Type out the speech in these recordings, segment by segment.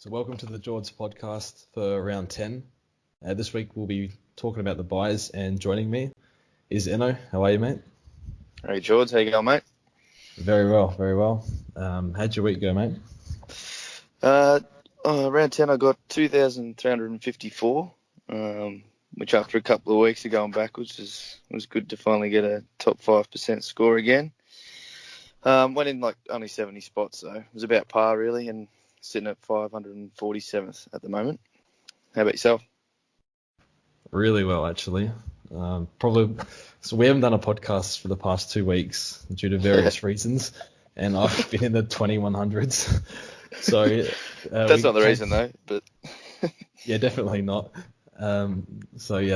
So welcome to the Jords podcast for round 10. This week we'll be talking about the buys, and joining me is Eno. How are you, mate? Hey, Jords, how you going, mate? Very well, very well. How'd your week go, mate? Round 10 I got 2,354, which after a couple of weeks of going backwards was good to finally get a top 5% score again. Went in like only 70 spots, so it was about par really, and sitting at 547th at the moment. How about yourself? Really well, actually. So we haven't done a podcast for the past 2 weeks due to various reasons, and I've been in the 2100s. So That's not the reason though, but yeah, definitely not. I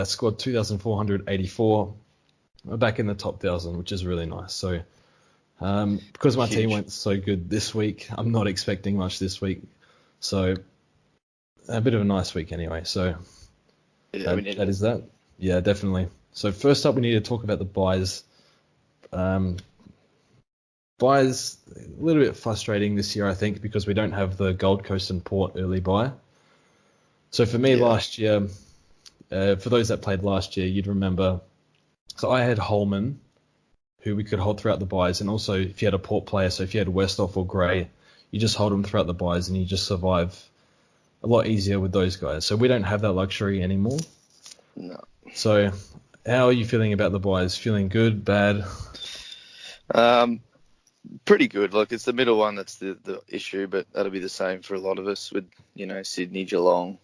scored 2,484. We're back in the top 1,000, which is really nice. So because my team went so good this week, I'm not expecting much this week. So a bit of a nice week anyway. So yeah, that is that. Yeah, definitely. So first up, we need to talk about the buys. Buys a little bit frustrating this year, I think, because we don't have the Gold Coast and Port early buy. So for me last year, for those that played last year, you'd remember. So I had Holman, who we could hold throughout the buys, and also if you had a Port player, so if you had Westhoff or Gray, you just hold them throughout the buys and you just survive a lot easier with those guys. So we don't have that luxury anymore. no. So how are you feeling about the buys? Feeling good, bad? Pretty good. Look, it's the middle one that's the issue, but that'll be the same for a lot of us with, Sydney, Geelong,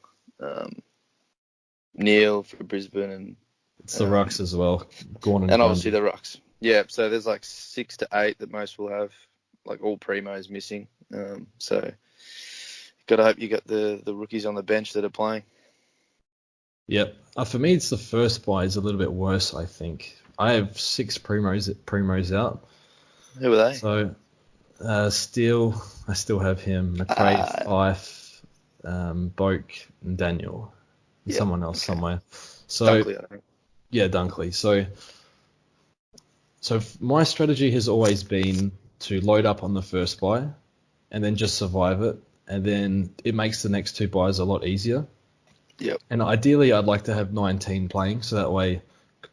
Neil for Brisbane, and It's the rucks as well. Gordon and obviously the rucks. Yeah, so there's like 6 to 8 that most will have, like all primos missing. So gotta hope you got the rookies on the bench that are playing. Yep. For me, it's the first buy is a little bit worse, I think. I have 6 primos out. Who are they? So, Steele, I still have him. McRae, Fife, Boak, and Daniel. And someone else somewhere. So, Dunkley, I think. Yeah, Dunkley. So my strategy has always been to load up on the first buy and then just survive it. And then it makes the next 2 buys a lot easier. Yep. And ideally, I'd like to have 19 playing. So that way,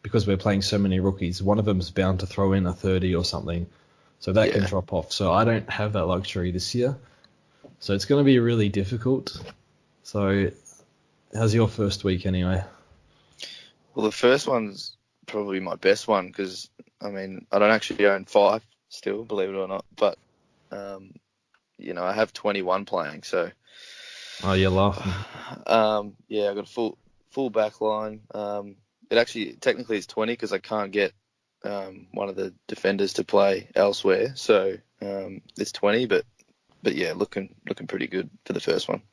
because we're playing so many rookies, one of them's bound to throw in a 30 or something. So that can drop off. So I don't have that luxury this year. So it's going to be really difficult. So how's your first week anyway? Well, the first one's probably my best one because, I don't actually own 5 still, believe it or not. But, I have 21 playing. So, Oh, you're laughing. I got a full back line. It actually technically is 20 because I can't get one of the defenders to play elsewhere. So it's 20, but yeah, looking pretty good for the first one.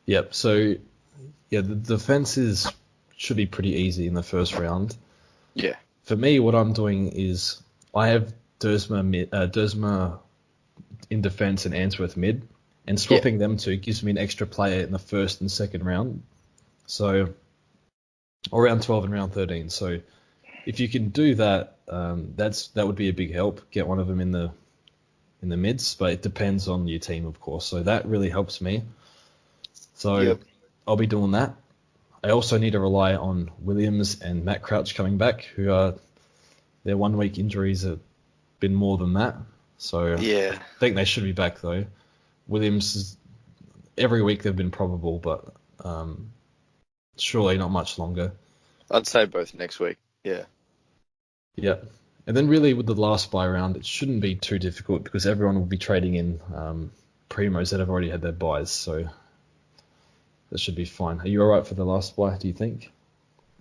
Yep. So the defenses should be pretty easy in the first round. Yeah. For me, what I'm doing is I have Dersma in defense and Answorth mid, and swapping them two gives me an extra player in the first and second round. So, or round 12 and round 13. So, if you can do that, that would be a big help. Get one of them in the mids, but it depends on your team, of course. So that really helps me. So I'll be doing that. I also need to rely on Williams and Matt Crouch coming back, who are their 1 week injuries have been more than that. So I think they should be back though. Williams every week they've been probable, but surely not much longer. I'd say both next week. Yeah. Yeah. And then really with the last buy round, it shouldn't be too difficult because everyone will be trading in primos that have already had their buys. So that should be fine. Are you all right for the last buy, do you think?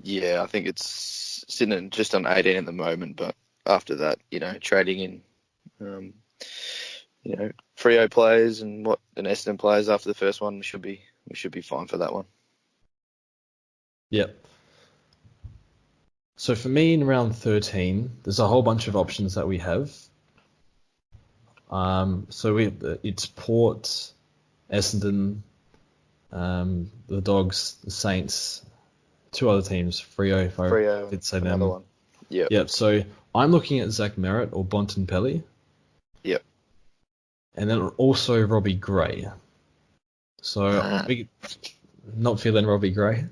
Yeah, I think it's sitting just on 18 at the moment, but after that, trading in, Freo players and Essendon players after the first one, we should be fine for that one. Yep. So for me in round 13, there's a whole bunch of options that we have. It's Port, Essendon, the Dogs, the Saints, 2 other teams, Freo, if I did say them. One. Yep. So I'm looking at Zach Merritt or Bontempelli. Yep. And then also Robbie Gray. So not feeling Robbie Gray.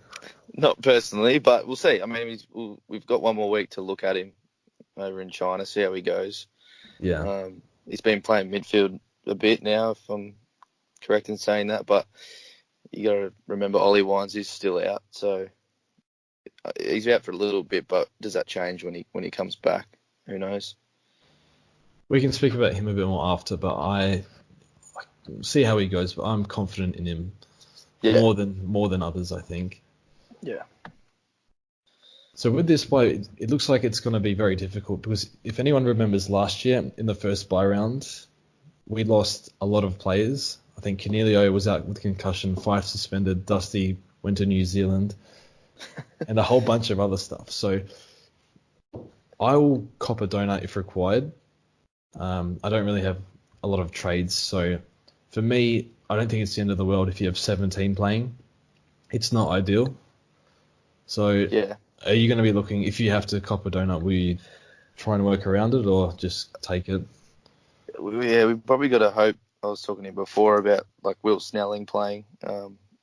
Not personally, but we'll see. I mean, we've got one more week to look at him over in China, see how he goes. Yeah. He's been playing midfield a bit now, if I'm correct in saying that, but you got to remember Ollie Wines is still out, so he's out for a little bit. But does that change when he comes back? Who knows? We can speak about him a bit more after, but I see how he goes. But I'm confident in him more than others, I think. Yeah. So with this bye, it looks like it's going to be very difficult because if anyone remembers last year in the first bye round, we lost a lot of players. I think Cornelio was out with concussion, Fife suspended, Dusty went to New Zealand, and a whole bunch of other stuff. So I will cop a donut if required. I don't really have a lot of trades, so for me, I don't think it's the end of the world if you have 17 playing. It's not ideal. So Yeah. Are you going to be looking, if you have to cop a donut, will you try and work around it or just take it? Yeah, we probably got to hope. I was talking to you before about like Will Snelling playing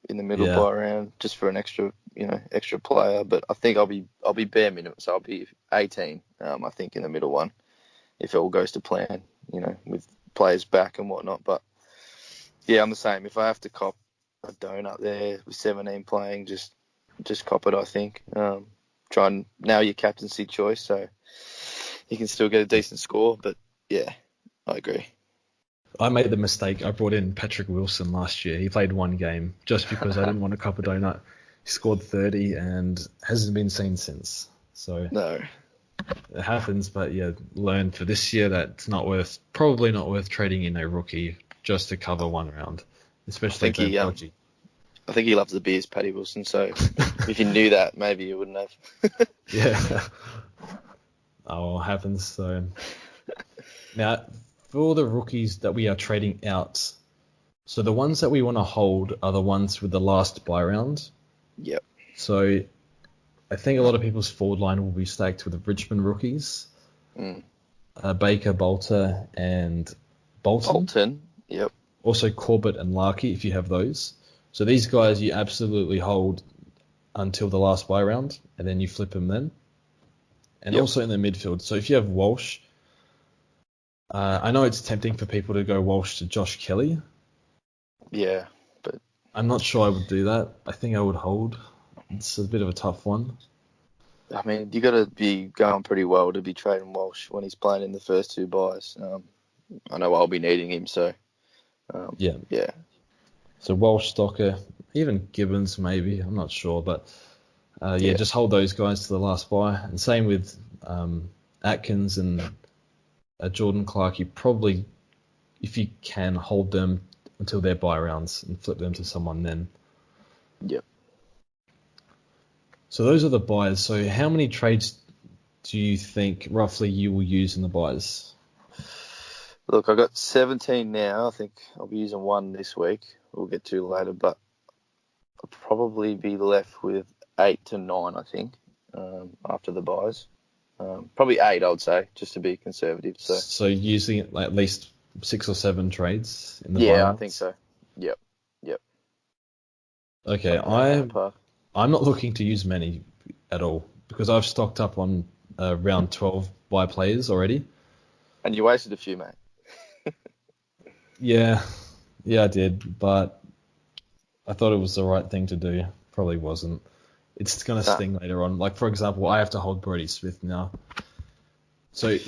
in the middle bye round just for an extra player. But I think I'll be bare minimum, so I'll be 18. I think in the middle one, if it all goes to plan, with players back and whatnot. But yeah, I'm the same. If I have to cop a donut there with 17 playing, just cop it. I think. Try and nail your captaincy choice, so you can still get a decent score. But yeah, I agree. I made the mistake. I brought in Patrick Wilson last year. He played one game just because I didn't want to cop a donut. He scored 30 and hasn't been seen since. So no, it happens. But yeah, learn for this year that it's probably not worth trading in a rookie just to cover one round, especially if they're dodgy. I think he loves the beers, Paddy Wilson. So if you knew that, maybe you wouldn't have. Yeah. Oh, it happens. So now, for the rookies that we are trading out, so the ones that we want to hold are the ones with the last bye round. Yep. So I think a lot of people's forward line will be stacked with the Richmond rookies. Baker, Bolter, and Bolton. Yep. Also Corbett and Larkey, if you have those. So these guys you absolutely hold until the last bye round, and then you flip them then. And also in the midfield. So if you have Walsh, I know it's tempting for people to go Walsh to Josh Kelly. Yeah, but I'm not sure I would do that. I think I would hold. It's a bit of a tough one. I mean, you got to be going pretty well to be trading Walsh when he's playing in the first two buys. I know I'll be needing him, so yeah. So Walsh, Stocker, even Gibbons maybe. I'm not sure, but just hold those guys to the last bye. And same with Atkins and Jordan Clark. You probably, if you can, hold them until their bye rounds and flip them to someone then. Yep. So those are the buys. So how many trades do you think roughly you will use in the buys? Look, I've got 17 now. I think I'll be using one this week. We'll get to later, but I'll probably be left with 8 to 9, I think, after the buys. Probably 8, I would say, just to be conservative. So using at least 6 or 7 trades in the buy. Yeah, I think so. Yep. Okay, I'm not looking to use many at all because I've stocked up on round 12 buy players already. And you wasted a few, mate. Yeah, I did, but I thought it was the right thing to do. Probably wasn't. It's going to sting later on. Like, for example, I have to hold Brodie Smith now. So, what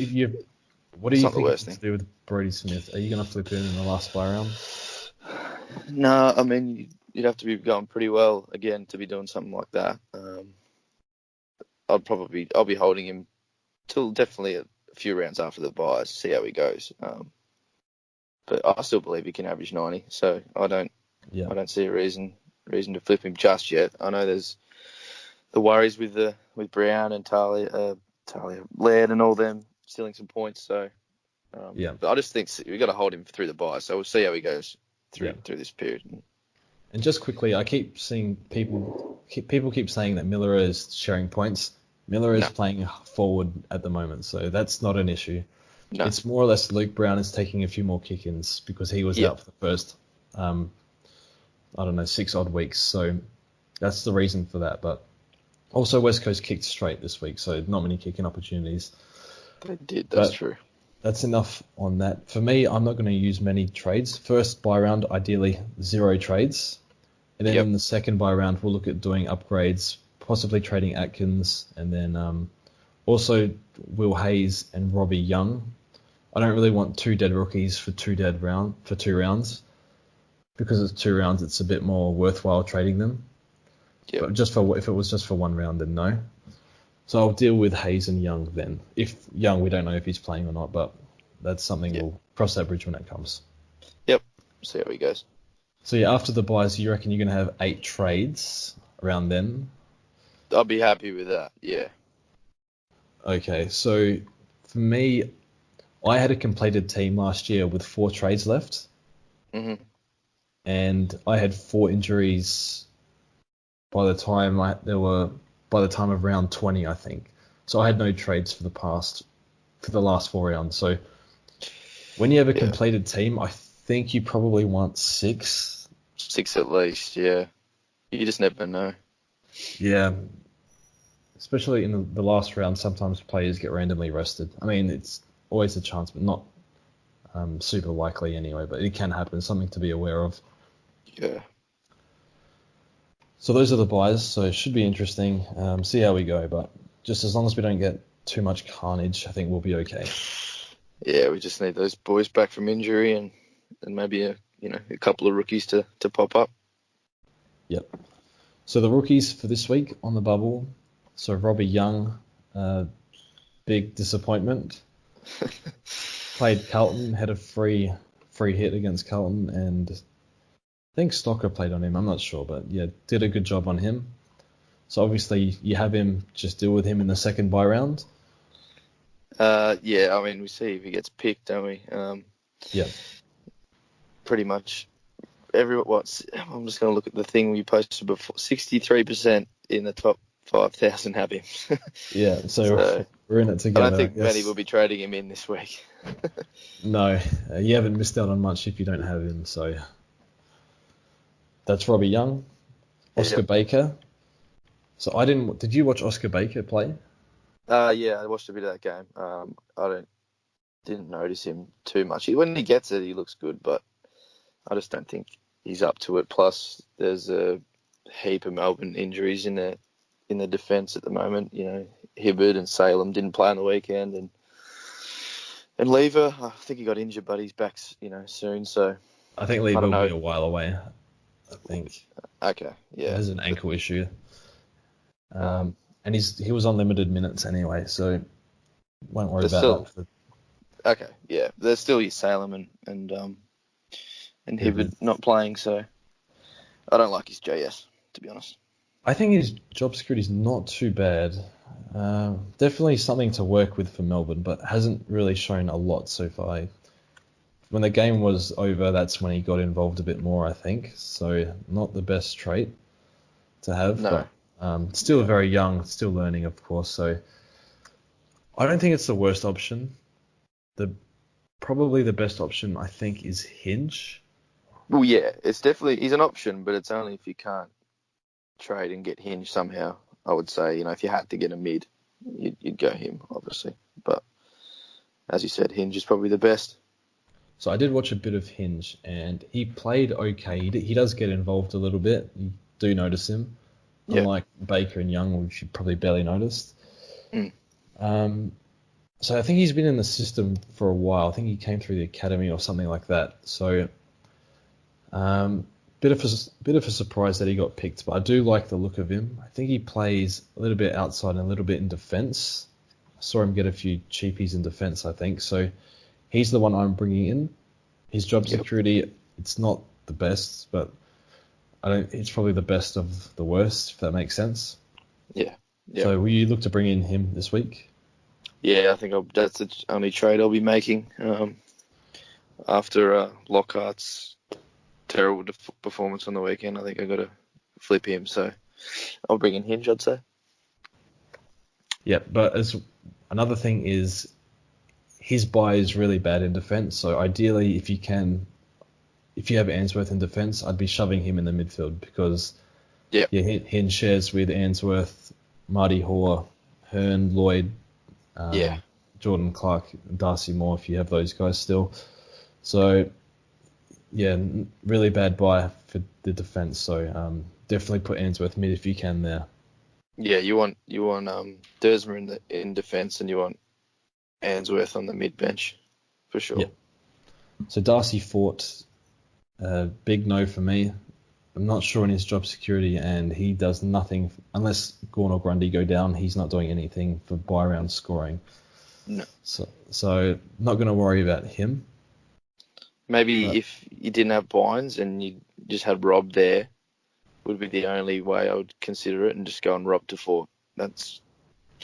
do you think you to do with Brodie Smith? Are you going to flip him in the last buy round? No, I mean, you'd have to be going pretty well, again, to be doing something like that. I'll be holding him till definitely a few rounds after the buys, see how he goes. But I still believe he can average 90, so I don't see a reason to flip him just yet. I know there's the worries with Brown and Talia Laird and all them stealing some points. So but I just think we got to hold him through the buy. So we'll see how he goes through this period. And just quickly, I keep seeing people keep saying that Miller is sharing points. Miller is playing forward at the moment, so that's not an issue. No. It's more or less Luke Brown is taking a few more kick-ins because he was out for the first. I I don't know, 6 odd weeks. So that's the reason for that. But also West Coast kicked straight this week, so not many kicking opportunities. They did, that's But true. that's enough on that. For me, I'm not going to use many trades. First buy round, ideally 0 trades. And then in the second buy round, we'll look at doing upgrades, possibly trading Atkins, and then also Will Hayes and Robbie Young. I don't really want 2 dead rookies for 2 rounds. Because it's 2 rounds, it's a bit more worthwhile trading them. Yep. But if it was just for 1 round, then no. So I'll deal with Hayes and Young then. If Young, we don't know if he's playing or not, but that's something we'll cross that bridge when it comes. Yep. See how he goes. So yeah, after the buys, you reckon you're going to have 8 trades around then? I'll be happy with that, yeah. Okay, so for me, I had a completed team last year with 4 trades left. Mm-hmm. And I had 4 injuries by the time of round 20, I think. So I had no trades for the last 4 rounds. So when you have a completed team, I think you probably want 6. 6 at least, yeah. You just never know. Yeah. Especially in the last round, sometimes players get randomly rested. I mean, it's always a chance, but not super likely anyway. But it can happen, something to be aware of. Yeah. So those are the buys, so it should be interesting. See how we go, but just as long as we don't get too much carnage, I think we'll be okay. Yeah, we just need those boys back from injury and maybe a couple of rookies to pop up. Yep. So the rookies for this week on the bubble. So Robbie Young, big disappointment. Played Carlton, had a free hit against Carlton, and I think Stocker played on him. I'm not sure, but yeah, did a good job on him. So obviously you have him, just deal with him in the second buy round. Yeah, I mean, we see if he gets picked, don't we? Yeah. Pretty much I'm just going to look at the thing we posted before. 63% in the top 5,000 have him. Yeah, so we're in it together. I don't think many will be trading him in this week. No, you haven't missed out on much if you don't have him. So that's Robbie Young. Oscar Baker. So did you watch Oscar Baker play? Yeah, I watched a bit of that game. I didn't notice him too much. When he gets it, he looks good, but I just don't think he's up to it. Plus, there's a heap of Melbourne injuries in the defence at the moment. You know, Hibberd and Salem didn't play on the weekend, and Lever, I think he got injured, but he's back, soon. So I think Lever will be a while away. I think. Okay, yeah. There's an ankle issue. And he was on limited minutes anyway, so won't worry about that. Okay, yeah. There's still your Salem and Hibberd not playing, so I don't like his JS, to be honest. I think his job security is not too bad. Definitely something to work with for Melbourne, but hasn't really shown a lot so far. When the game was over, that's when he got involved a bit more, I think. So not the best trait to have, but still very young, still learning, of course. So I don't think it's the worst option. Probably the best option, I think, is Hinge. Well, yeah, it's definitely he's an option, but it's only if you can't trade and get Hinge somehow. I would say, if you had to get a mid, you'd go him, obviously. But as you said, Hinge is probably the best. So I did watch a bit of Hinge, and he played okay. He does get involved a little bit. You do notice him, unlike Baker and Young, which you probably barely noticed. So I think he's been in the system for a while. I think he came through the academy or something like that. So bit of a surprise that he got picked, but I do like the look of him. I think he plays a little bit outside and a little bit in defence. I saw him get a few cheapies in defence, I think. So he's the one I'm bringing in. His job security, it's not the best, but it's probably the best of the worst, if that makes sense. Yeah. So will you look to bring in him this week? Yeah, I think that's the only trade I'll be making after Lockhart's terrible performance on the weekend. I think I've got to flip him, so I'll bring in Hinge, I'd say. Yeah, but another thing is his buy is really bad in defence, so ideally if if you have Ainsworth in defence, I'd be shoving him in the midfield because he shares with Ainsworth, Marty Hoare, Hearn, Lloyd, Jordan Clark, Darcy Moore, if you have those guys still. So, really bad buy for the defence. So definitely put Ainsworth mid if you can there. Yeah, you want Dersma in defence, and you want Ainsworth on the mid bench for sure. Yep. So Darcy Fort, big no for me. I'm not sure in his job security, and he does nothing unless Gawn or Grundy go down. He's not doing anything for buy round scoring. No. So not going to worry about him. Maybe if you didn't have Bynes and you just had Rob there, would be the only way I would consider it, and just go and Rob to Fort. That's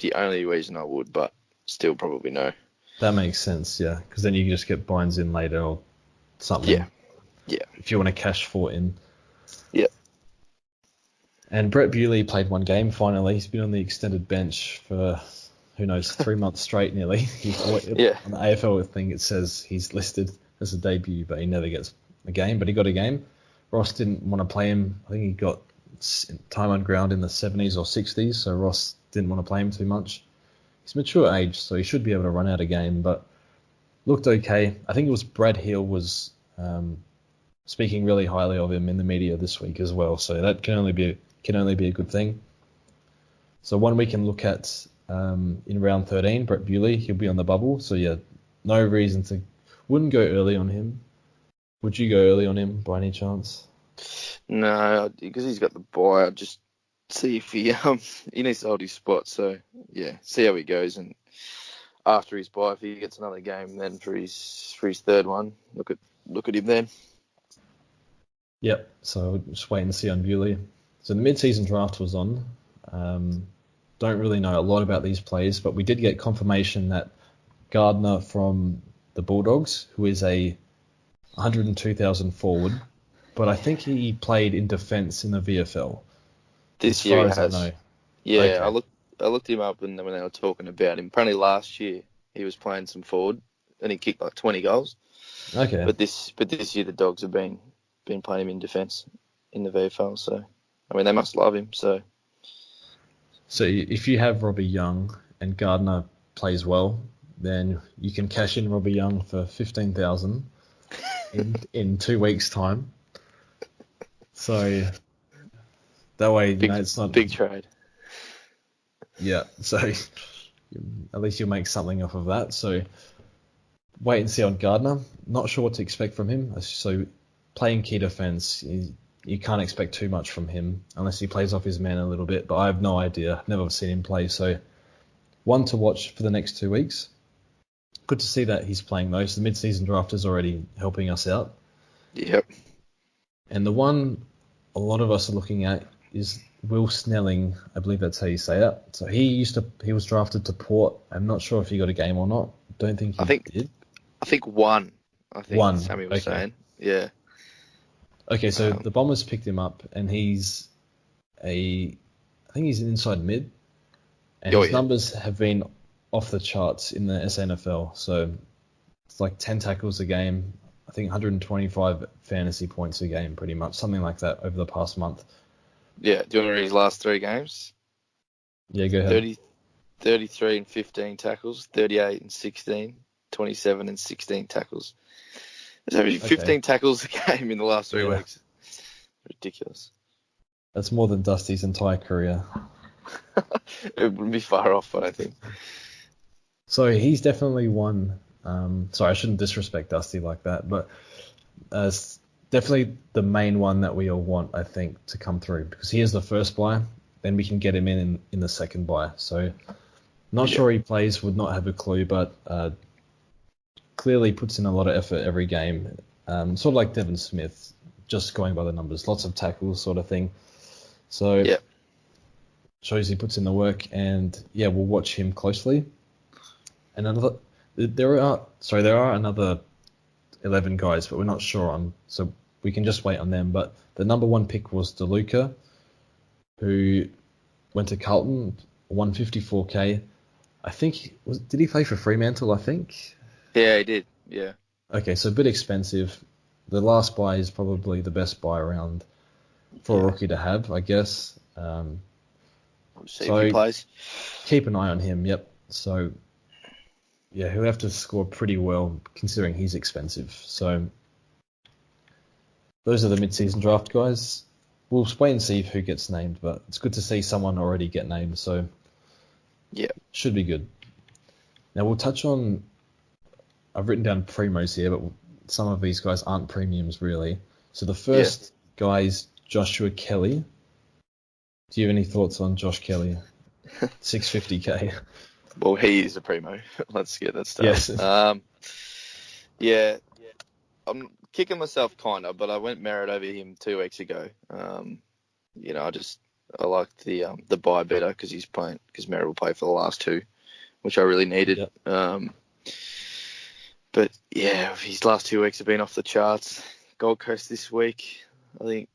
the only reason I would, but still probably no. That makes sense, yeah, because then you can just get Bynes in later or something. Yeah. If you want to cash Fort in. Yeah. And Brett Bewley played one game finally. He's been on the extended bench for, 3 months straight nearly. On the AFL thing, it says he's listed as a debut, but he never gets a game. But he got a game. Ross didn't want to play him. I think he got time on ground in the 70s or 60s, so Ross didn't want to play him too much. He's mature age, so he should be able to run out a game, but looked okay. I think it was Brad Hill was speaking really highly of him in the media this week as well, so that can only be a good thing. So one we can look at in round 13, Brett Bewley, he'll be on the bubble, so no reason to wouldn't go early on him. Would you go early on him by any chance? No, because he's got the bye. I'd just see if he needs to hold his spot. So see how he goes, and after his bye, if he gets another game, then for his third one, look at him then. Yep. So we'll just wait and see on Bewley. So the mid-season draft was on. Don't really know a lot about these players, but we did get confirmation that Gardner from the Bulldogs, who is a 102,000 forward, but I think he played in defence in the VFL. This year he has. I know. Yeah, okay. I looked him up when they were talking about him. Apparently last year he was playing some forward and he kicked like 20 goals. Okay. But this year the Dogs have been playing him in defence in the VFL. So I mean they must love him. So if you have Robbie Young and Gardner plays well, then you can cash in Robbie Young for 15,000 in 2 weeks' time. So that way, it's not big trade. Yeah, so at least you'll make something off of that. So wait and see on Gardner. Not sure what to expect from him. So playing key defence, you can't expect too much from him unless he plays off his man a little bit. But I have no idea. Never seen him play. So one to watch for the next 2 weeks. Good to see that he's playing those. The mid-season draft is already helping us out. Yep. And the one a lot of us are looking at is Will Snelling. I believe that's how you say it. So he was drafted to Port. I'm not sure if he got a game or not. Don't think he did. I think one. One. Sammy was saying. Yeah. Okay, so the Bombers picked him up, and he's I think he's an inside mid, and his numbers have been off the charts in the SNFL. So it's like 10 tackles a game. I think 125 fantasy points a game, pretty much, something like that over the past month. Yeah, do you want to read his last 3 games? Yeah, go ahead. 33 and 15 tackles, 38 and 16, 27 and 16 tackles. There's averaging 15 tackles a game in the last 3 weeks. Ridiculous. That's more than Dusty's entire career. It wouldn't be far off, I don't think. So he's definitely one. Sorry, I shouldn't disrespect Dusty like that, but definitely the main one that we all want, I think, to come through, because he is the first buy. Then we can get him in the second buy. So not sure he plays, would not have a clue, but clearly puts in a lot of effort every game. Sort of like Devon Smith, just going by the numbers, lots of tackles sort of thing. So shows he puts in the work, and we'll watch him closely. And there are another 11 guys, but we're not sure on, so we can just wait on them. But the number one pick was DeLuca, who went to Carlton, 154k. I think did he play for Fremantle? I think. Yeah, he did. Yeah. Okay, so a bit expensive. the last buy is probably the best buy around for a rookie to have, I guess. We'll see So if he plays. keep an eye on him. Yep. So yeah, he'll have to score pretty well considering he's expensive. So those are the mid-season draft guys. We'll wait and see who gets named, but it's good to see someone already get named. So yeah, should be good. Now we'll touch on. I've written down primos here, but some of these guys aren't premiums really. So the first guy is Joshua Kelly. Do you have any thoughts on Josh Kelly? 650k. Well, he is a primo. Let's get that started. Yes. Yeah, I'm kicking myself kind of, but I went merit over him 2 weeks ago. I liked the buy better because Merritt will play for the last two, which I really needed. Yep. But yeah, his last 2 weeks have been off the charts. Gold Coast this week. I think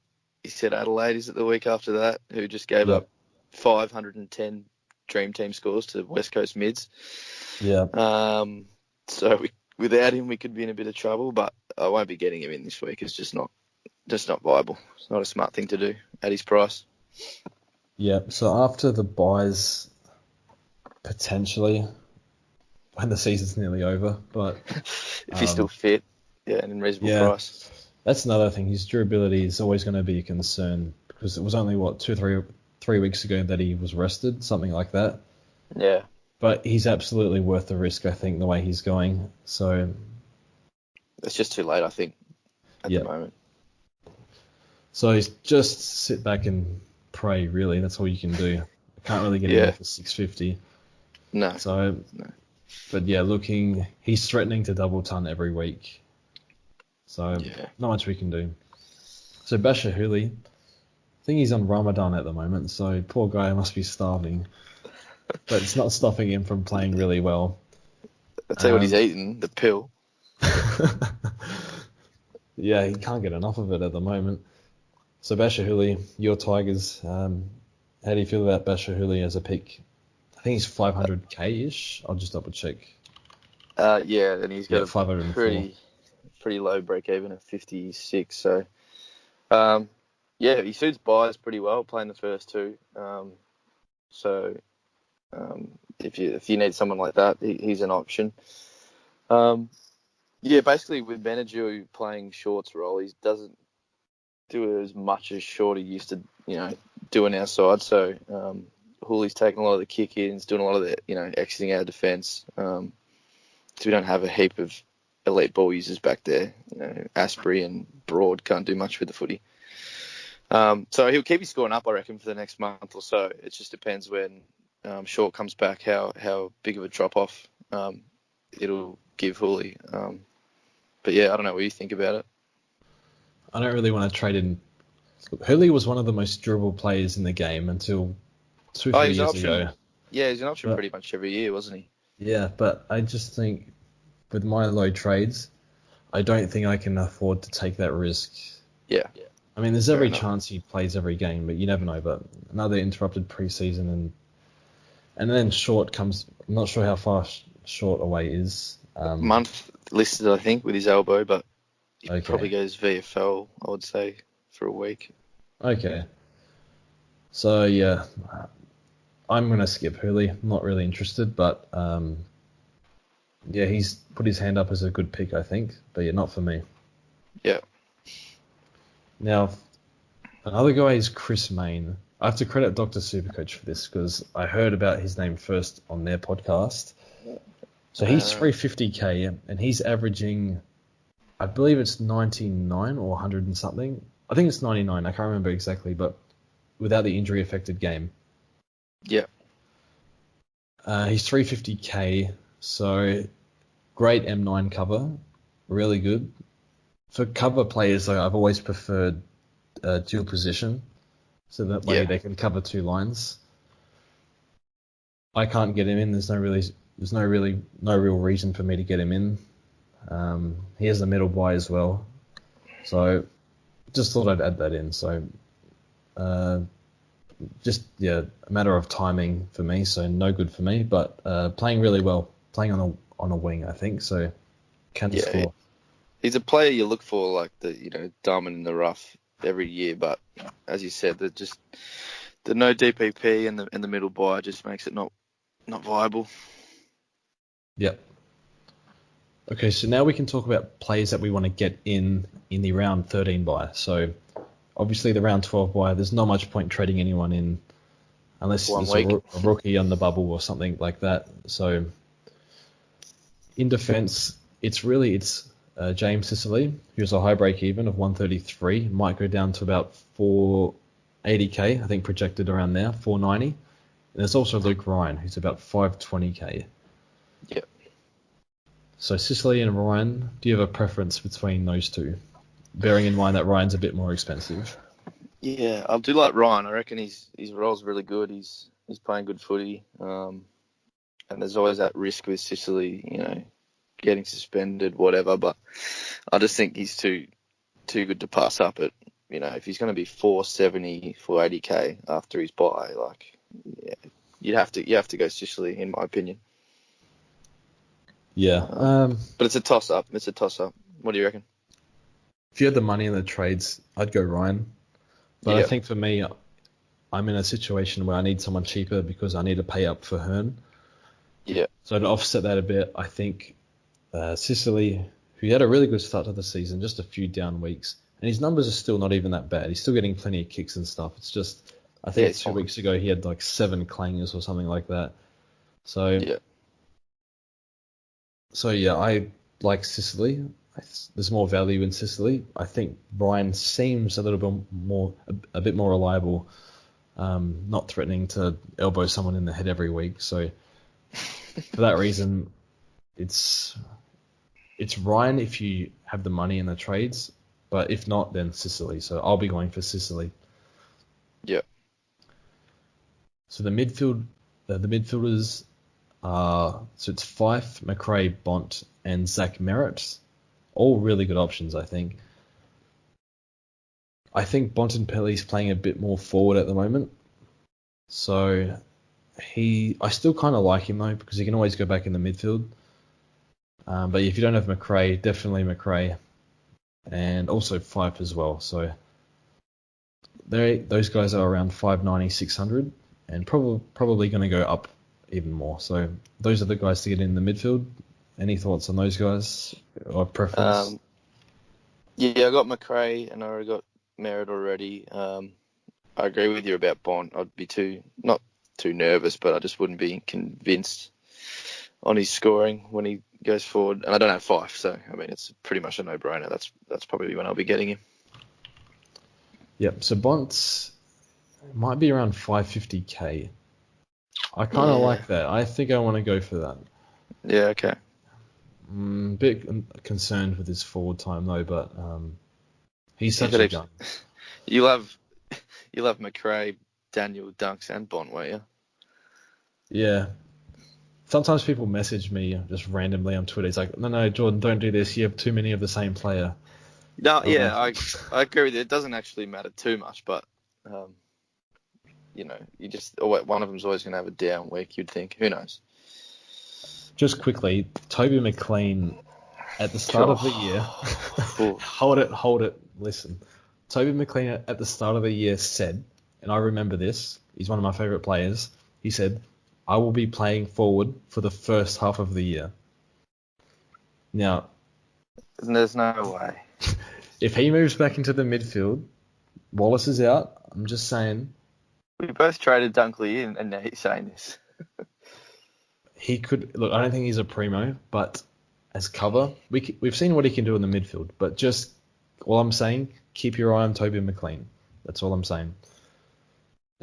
he said Adelaide is it the week after that, who just gave up 510 Dream Team scores to West Coast mids. Yeah. So without him, we could be in a bit of trouble, but I won't be getting him in this week. It's just not viable. It's not a smart thing to do at his price. Yeah. So after the buys, potentially, when the season's nearly over, but if he's still fit, and in reasonable price. That's another thing. His durability is always going to be a concern because it was only 2-3 weeks ago that he was rested, something like that. Yeah. But he's absolutely worth the risk, I think, the way he's going. So it's just too late, I think, at the moment. So he's just sit back and pray, really. That's all you can do. I can't really get him for 650. No. But yeah, he's threatening to double ton every week. So not much we can do. So Basher Hooley, I think he's on Ramadan at the moment, so poor guy must be starving. But it's not stopping him from playing really well. I'll tell you what he's eating, the pill. Yeah, he can't get enough of it at the moment. So Basher Hooley, your Tigers, how do you feel about Basher Hooley as a pick? I think he's 500k-ish. I'll just double check. And he's got a pretty low break even at 56. So, he suits buys pretty well playing the first two. If you need someone like that, he's an option. Basically with Benadju playing Short's role, he doesn't do as much as Shorty used to, do on our side. So Hooley's taking a lot of the kick-ins, doing a lot of the, exiting our defence. So we don't have a heap of elite ball users back there. Asprey and Broad can't do much with the footy. So he'll keep his scoring up, I reckon, for the next month or so. It just depends when Short comes back, how big of a drop-off it'll give Hooley. But yeah, I don't know what you think about it. I don't really want to trade in. Hooley was one of the most durable players in the game until 2-3 years ago. Yeah, he's an option pretty much every year, wasn't he? Yeah, but I just think with my low trades, I don't think I can afford to take that risk. Yeah. I mean, there's every chance he plays every game, but you never know. But another interrupted preseason, and then Short comes. I'm not sure how far Short away is. Month listed, I think, with his elbow, but he probably goes VFL, I would say, for a week. Okay. So yeah, I'm gonna skip Hooley. I'm not really interested, but he's put his hand up as a good pick, I think, but not for me. Yeah. Now, another guy is Chris Main. I have to credit Dr. Supercoach for this because I heard about his name first on their podcast. So he's 350k and he's averaging, I believe it's 99 or 100 and something. I think it's 99. I can't remember exactly, but without the injury affected game. Yeah. He's 350k, so great M9 cover, really good. For cover players, though, I've always preferred dual position, so that way they can cover two lines. I can't get him in. There's no real reason for me to get him in. He has a middle buy as well, so just thought I'd add that in. So a matter of timing for me. So no good for me, but playing really well, playing on a wing, I think. So can score. He's a player you look for, like the diamond in the rough every year. But as you said, the no DPP and the middle buy just makes it not viable. Yep. Okay, so now we can talk about players that we want to get in the round 13 buy. So obviously the round 12 buy, there's not much point trading anyone in unless there's a rookie on the bubble or something like that. So in defense, it's James Sicily, who's a high break even of 133, might go down to about 480k, I think projected around there, 490. And there's also Luke Ryan, who's about 520k. Yep. So Sicily and Ryan, do you have a preference between those two? Bearing in mind that Ryan's a bit more expensive. Yeah, I do like Ryan. I reckon his role's really good. He's playing good footy. And there's always that risk with Sicily, getting suspended, whatever. But I just think he's too good to pass up it. If he's going to be 470, 480k after his buy, you have to go Sicily, in my opinion. Yeah. But it's a toss up. What do you reckon? If you had the money in the trades, I'd go Ryan. But I think for me, I'm in a situation where I need someone cheaper because I need to pay up for Hearn. Yeah. So to offset that a bit, I think Sicily, who had a really good start to the season, just a few down weeks, and his numbers are still not even that bad. He's still getting plenty of kicks and stuff. It's just, I think 2 weeks ago he had like 7 clangers or something like that. So yeah, I like Sicily. There's more value in Sicily. I think Ryan seems a little bit a bit more reliable, not threatening to elbow someone in the head every week. So for that reason, it's Ryan if you have the money in the trades, but if not, then Sicily. So I'll be going for Sicily. Yeah. So the midfielders are, so it's Fife, McRae, Bont, and Zach Merritt. All really good options, I think. I think Bontempelli's playing a bit more forward at the moment. So I still kind of like him though, because he can always go back in the midfield. But if you don't have McRae, definitely McRae. And also Fife as well. So those guys are around 590, 600, and probably going to go up even more. So those are the guys to get in the midfield. Any thoughts on those guys or preference? Yeah, I got McRae and I already got Merritt already. I agree with you about Bont. I'd be not too nervous, but I just wouldn't be convinced on his scoring when he goes forward. And I don't have Fife, so I mean it's pretty much a no-brainer. That's probably when I'll be getting him. Yep. So Bont might be around 550k. I kind of like that. I think I want to go for that. Yeah. Okay. Bit concerned with his forward time though, but he's such a gun. You'll have McRae, Daniel, Dunks, and Bont, won't you? Yeah. Sometimes people message me just randomly on Twitter. It's like, no, Jordan, don't do this. You have too many of the same player. No, yeah, I agree with you. It doesn't actually matter too much, but you just one of them's always going to have a down week. You'd think. Who knows? Just quickly, Toby McLean at the start of the year. Hold it. Listen, Toby McLean at the start of the year said, and I remember this. He's one of my favourite players. He said, "I will be playing forward for the first half of the year." Now, there's no way. If he moves back into the midfield, Wallace is out. I'm just saying. We both traded Dunkley in, and now he's saying this. He could look. I don't think he's a primo, but as cover, we've seen what he can do in the midfield. But just all I'm saying, keep your eye on Toby McLean. That's all I'm saying.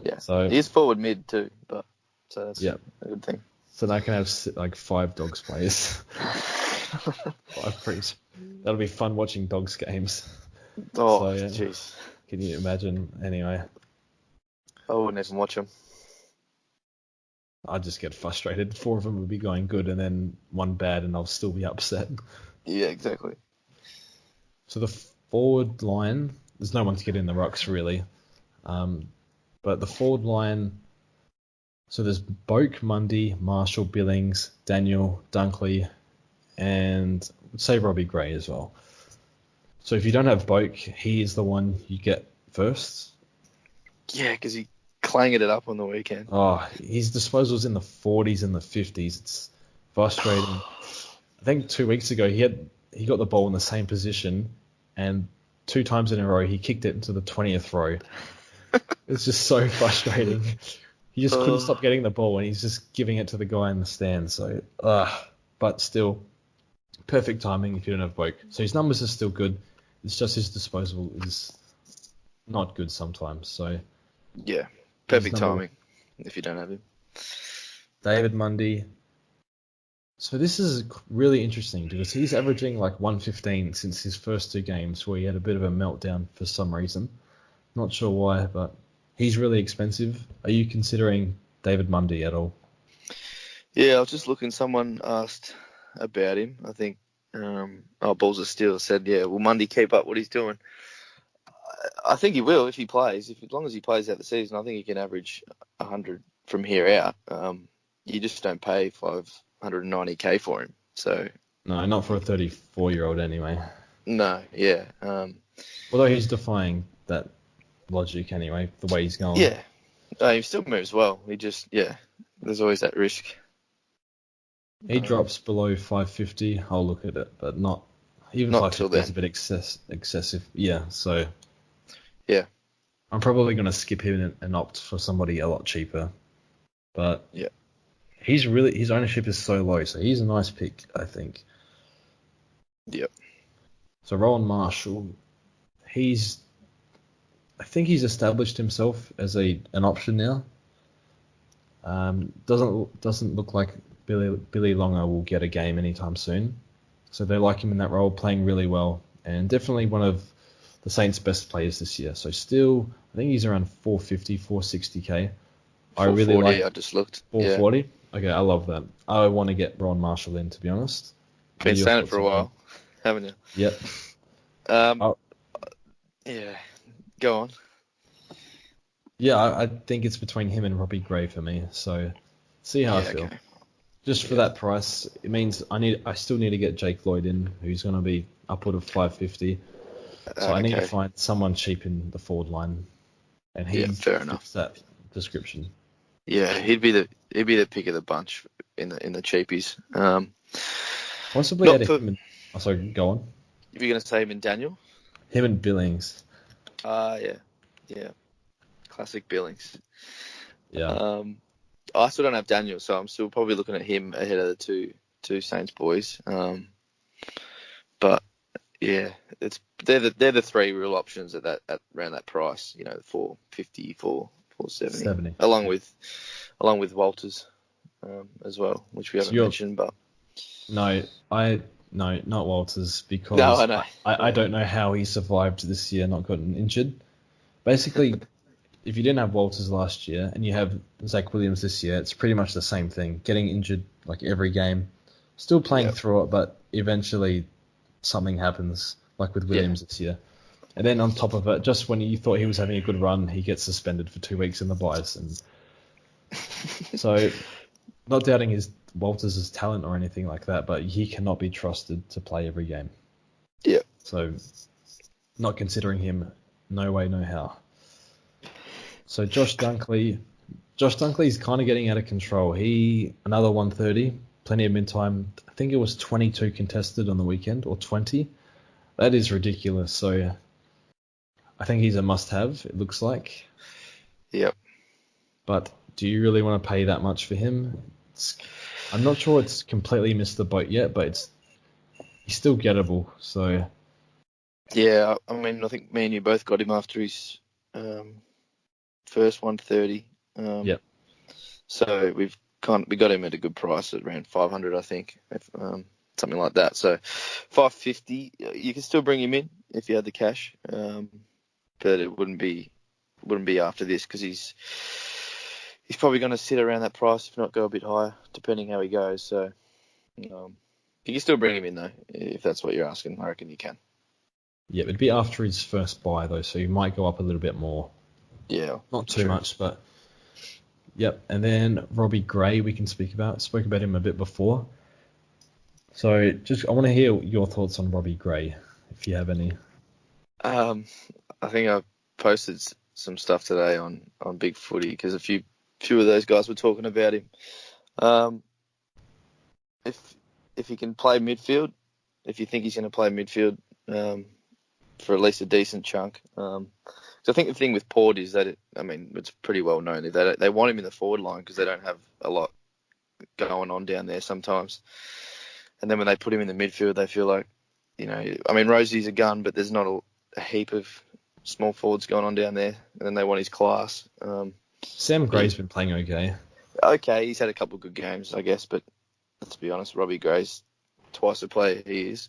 Yeah. So he's forward mid too, so that's a good thing. So I can have like 5 Dogs players. That'll be fun watching Dogs games. Oh, jeez. Can you imagine? Anyway, I wouldn't even watch them. I'd just get frustrated. 4 of them would be going good and then 1 bad and I'll still be upset. Yeah, exactly. So the forward line, there's no one to get in the rucks really. But the forward line, so there's Boak, Mundy, Marshall, Billings, Daniel, Dunkley, and say Robbie Gray as well. So if you don't have Boak, he is the one you get first. Yeah, because he clanged it up on the weekend. Oh, his disposals in the 40s and the 50s. It's frustrating. I think 2 weeks ago he got the ball in the same position, and 2 times in a row he kicked it into the 20th row. It's just so frustrating. He just couldn't stop getting the ball, and he's just giving it to the guy in the stand. So, but still, perfect timing if you don't have Boak. So his numbers are still good. It's just his disposal is not good sometimes. So yeah, perfect timing if you don't have him. David Mundy. So this is really interesting because he's averaging like 115 since his first 2 games where he had a bit of a meltdown for some reason. Not sure why, but he's really expensive. Are you considering David Mundy at all? Yeah, I was just looking. Someone asked about him. I think, Balls of Steel said, yeah, will Mundy keep up what he's doing? I think he will if he plays. As long as he plays out the season, I think he can average 100 from here out. You just don't pay 590k for him. So No, not for a 34-year-old anyway. no, yeah. Although he's defying that logic anyway, the way he's going. Yeah, he still moves well. He just, there's always that risk. He drops below 550. I'll look at it, but not even Not 550 is a bit excessive. Yeah, so yeah, I'm probably going to skip him and opt for somebody a lot cheaper. But yeah, his ownership is so low, so he's a nice pick, I think. Yep. So Rowan Marshall, I think he's established himself as an option now. Doesn't look like Billy Longer will get a game anytime soon. So they like him in that role, playing really well, and definitely one of the Saints' best players this year. So still, I think he's around 450, 460k. I really like. I just looked. 440. Yeah. Okay, I love that. I want to get Ron Marshall in, to be honest. Been saying it for a while, haven't you? Yep. Yeah. Go on. Yeah, I think it's between him and Robbie Gray for me. So see how I feel. Okay. Just for that price, it means I still need to get Jake Lloyd in, who's going to be upward of 550. So I need to find someone cheap in the forward line, and he fits that description. Yeah, he'd be the pick of the bunch in the cheapies. Possibly out of him. Sorry, go on. If you're going to say him and Daniel? Him and Billings. Yeah. Classic Billings. Yeah. I still don't have Daniel, so I'm still probably looking at him ahead of the two Saints boys. But yeah, they're the 3 real options at around that price. 450, 470, along with Walters as well, which we haven't mentioned. But no, not Walters, because I know. I don't know how he survived this year, not gotten injured. Basically, if you didn't have Walters last year and you have Zach Williams this year, it's pretty much the same thing. Getting injured like every game, still playing through it, but eventually something happens, like with Williams this year. And then on top of it, just when you thought he was having a good run, he gets suspended for 2 weeks in the buys. And so, not doubting Walters' talent or anything like that, but he cannot be trusted to play every game. Yeah. So, not considering him, no way, no how. So Josh Dunkley is kind of getting out of control. Another 130, plenty of mid time. I think it was 22 contested on the weekend, or 20. That is ridiculous. So I think he's a must-have, it looks like. Yep. But do you really want to pay that much for him? I'm not sure it's completely missed the boat yet, but he's still gettable. So yeah, I mean, I think me and you both got him after his first 130. Yep. So we got him at a good price at around 500, I think, something like that. So 550, you can still bring him in if you had the cash, but it wouldn't be after this, because he's probably going to sit around that price, if not go a bit higher, depending how he goes. So you can still bring him in though, if that's what you're asking. I reckon you can. Yeah, it'd be after his first buy though, so he might go up a little bit more. Yeah, not too much, but yep. And then Robbie Gray, we can speak about. Spoke about him a bit before. So I want to hear your thoughts on Robbie Gray, if you have any. I think I posted some stuff today on Big Footy because a few of those guys were talking about him. Um, if if he can play midfield, if you think he's going to play midfield for at least a decent chunk, so I think the thing with Port is that it's pretty well known that they want him in the forward line because they don't have a lot going on down there sometimes. And then when they put him in the midfield, they feel like, Rosie's a gun, but there's not a heap of small forwards going on down there. And then they want his class. Sam Gray's been playing okay. Okay, he's had a couple of good games, I guess, but let's be honest, Robbie Gray's twice the player he is.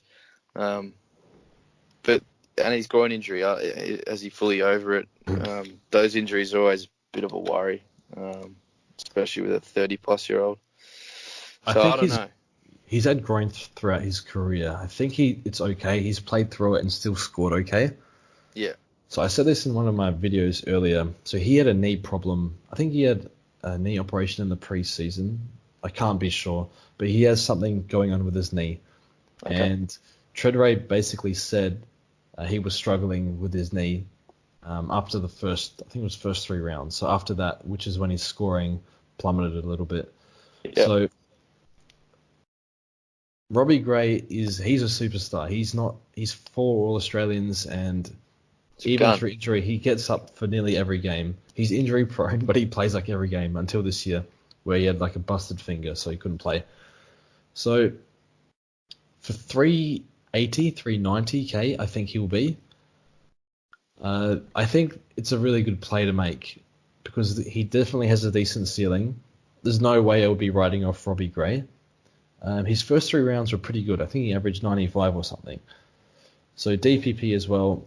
And his groin injury, is he fully over it? Those injuries are always a bit of a worry, especially with a 30-plus-year-old. So I don't know. He's had groin throughout his career. I think it's okay. He's played through it and still scored okay. Yeah. So I said this in one of my videos earlier. So he had a knee problem. I think he had a knee operation in the preseason. I can't be sure, but he has something going on with his knee. Okay. And Treadway basically said he was struggling with his knee after the first 3 rounds. So after that, which is when his scoring plummeted a little bit. Yep. So Robbie Gray he's a superstar. He's for All Australians, and even through injury, he gets up for nearly every game. He's injury prone, but he plays like every game until this year, where he had like a busted finger, so he couldn't play. So for 390K, I think he'll be. I think it's a really good play to make because he definitely has a decent ceiling. There's no way I would be writing off Robbie Gray. His first 3 rounds were pretty good. I think he averaged 95 or something. So DPP as well.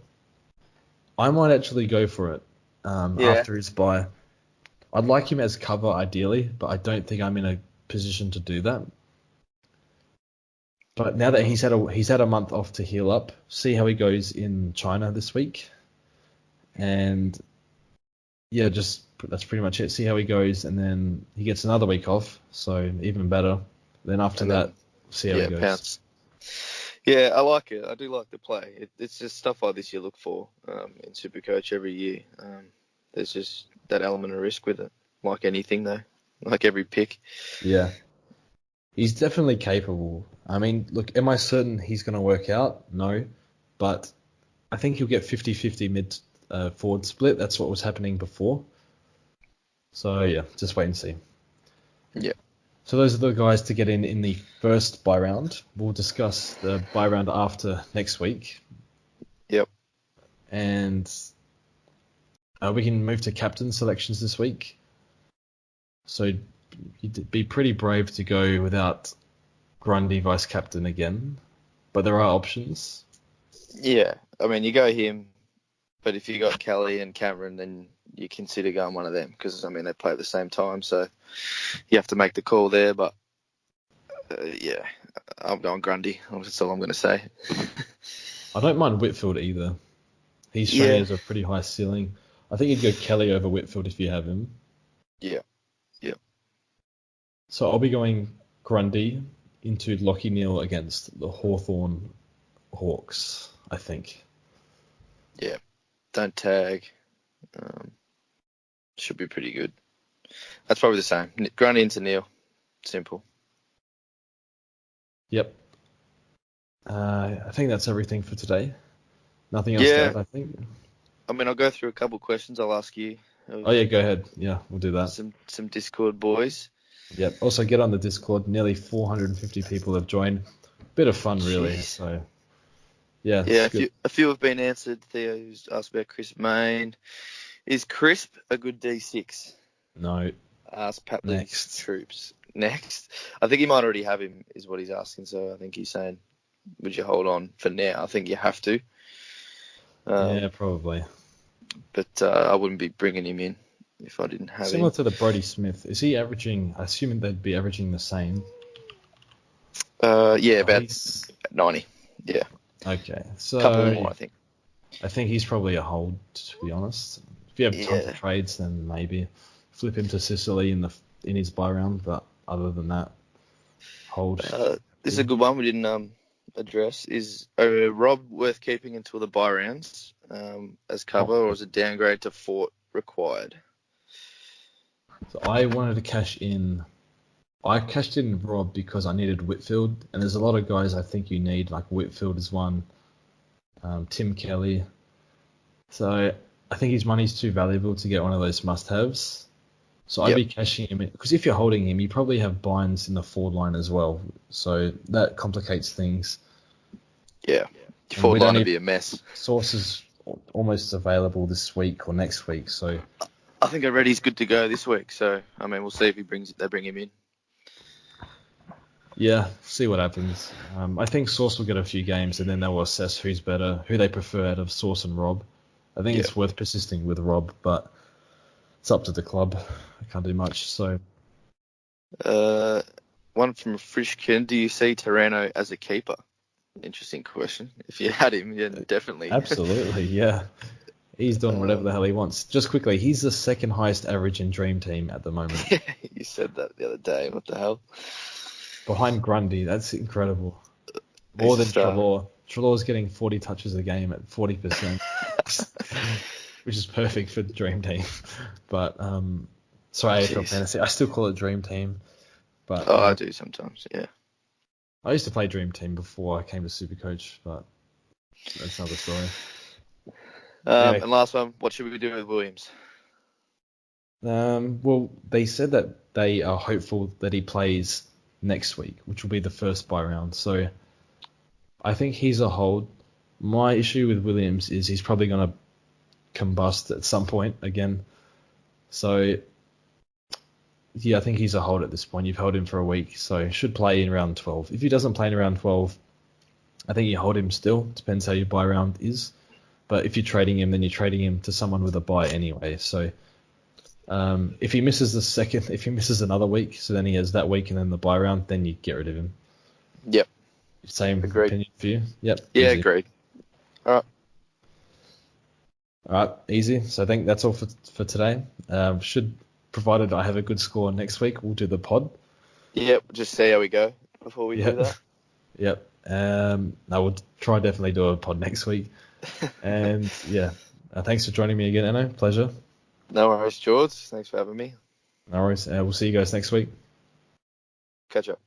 I might actually go for it after his bye. I'd like him as cover ideally, but I don't think I'm in a position to do that. But now that he's had a month off to heal up, see how he goes in China this week. And yeah, that's pretty much it. See how he goes, and then he gets another week off, so even better. Then after that, see how it goes. Pounce. Yeah, I like it. I do like the play. It's just stuff like this you look for in Supercoach every year. There's just that element of risk with it, like anything though, like every pick. Yeah. He's definitely capable. I mean, look, am I certain he's going to work out? No. But I think he'll get 50-50 mid-forward split. That's what was happening before. So, yeah, just wait and see. Yeah. So those are the guys to get in the first bye round. We'll discuss the bye round after next week. Yep. And we can move to captain selections this week. So you'd be pretty brave to go without Grundy vice captain again, but there are options. Yeah, I mean, you go him, but if you got Kelly and Cameron, then you consider going one of them because, they play at the same time, so you have to make the call there. But, yeah, I'm going Grundy. That's all I'm going to say. I don't mind Whitfield either. He's shown he has a pretty high ceiling. I think you'd go Kelly over Whitfield if you have him. Yeah. So I'll be going Grundy into Lachie Neale against the Hawthorn Hawks, I think. Yeah. Don't tag. Should be pretty good. That's probably the same. Grundy into Neale. Simple. Yep. I think that's everything for today. Nothing else to add, I think. I'll go through a couple of questions. I'll ask you. Oh, yeah, go ahead. Yeah, we'll do that. Some Discord boys. Yep. Also, get on the Discord. Nearly 450 people have joined. Bit of fun, really. Jeez. So, yeah. Yeah, a few have been answered. Theo's asked about Chris Main. Is Crisp a good D6? No. Ask Pat Lee's Troops. Next. I think he might already have him, is what he's asking. So I think he's saying, would you hold on for now? I think you have to. Yeah, probably. But I wouldn't be bringing him in if I didn't have him. Similar to the Brodie Smith. Is he averaging, I assume they'd be averaging the same? Yeah, about 90. Yeah. Okay. So a couple more, I think. I think he's probably a hold, to be honest. If you have tons of trades, then maybe flip him to Sicily in his bye round. But other than that, hold. This is a good one. We didn't address is Rob worth keeping until the bye rounds as cover, or is it downgrade to Fort required? So I wanted to cash in. I cashed in Rob because I needed Whitfield, and there's a lot of guys I think you need. Like Whitfield is one, Tim Kelly. So I think his money's too valuable to get one of those must-haves. So I'd be cashing him in, because if you're holding him, you probably have binds in the forward line as well. So that complicates things. Yeah, forward line would be a mess. Sources almost available this week or next week. So I think I read he's good to go this week. So I mean, we'll see if they bring him in. Yeah, see what happens. I think Source will get a few games, and then they'll assess who's better, who they prefer out of Source and Rob. I think it's worth persisting with Rob, but it's up to the club. I can't do much. So, one from Frischkin: do you see Tarano as a keeper? Interesting question. If you had him, yeah, definitely. Absolutely, yeah. He's doing whatever the hell he wants. Just quickly, he's the second highest average in Dream Team at the moment. You said that the other day. What the hell? Behind Grundy, that's incredible. More than Trelaw. Trelaw's getting 40 touches a game at 40%, which is perfect for Dream Team. But, sorry, AFL Fantasy. I still call it Dream Team. But I do sometimes, yeah. I used to play Dream Team before I came to Supercoach, but that's another story. Anyway. And last one, what should we do with Williams? Well, they said that they are hopeful that he plays next week, which will be the first bye round. So I think he's a hold. My issue with Williams is he's probably going to combust at some point again. So yeah, I think he's a hold at this point. You've held him for a week, so he should play in round 12. If he doesn't play in round 12, I think you hold him still. Depends how your bye round is. But if you're trading him, then you're trading him to someone with a bye anyway. So if he misses another week, so then he has that week and then the bye round, then you get rid of him. Yep. Same opinion for you? Yep. Yeah, easy. agreed. All right, easy. So I think that's all for today. Provided I have a good score next week, we'll do the pod. Yep, just see how we go before we do that. Yep. I will definitely do a pod next week. And yeah, thanks for joining me again, Anno. Pleasure. No worries, Jords. Thanks for having me. No worries. We'll see you guys next week. Catch up.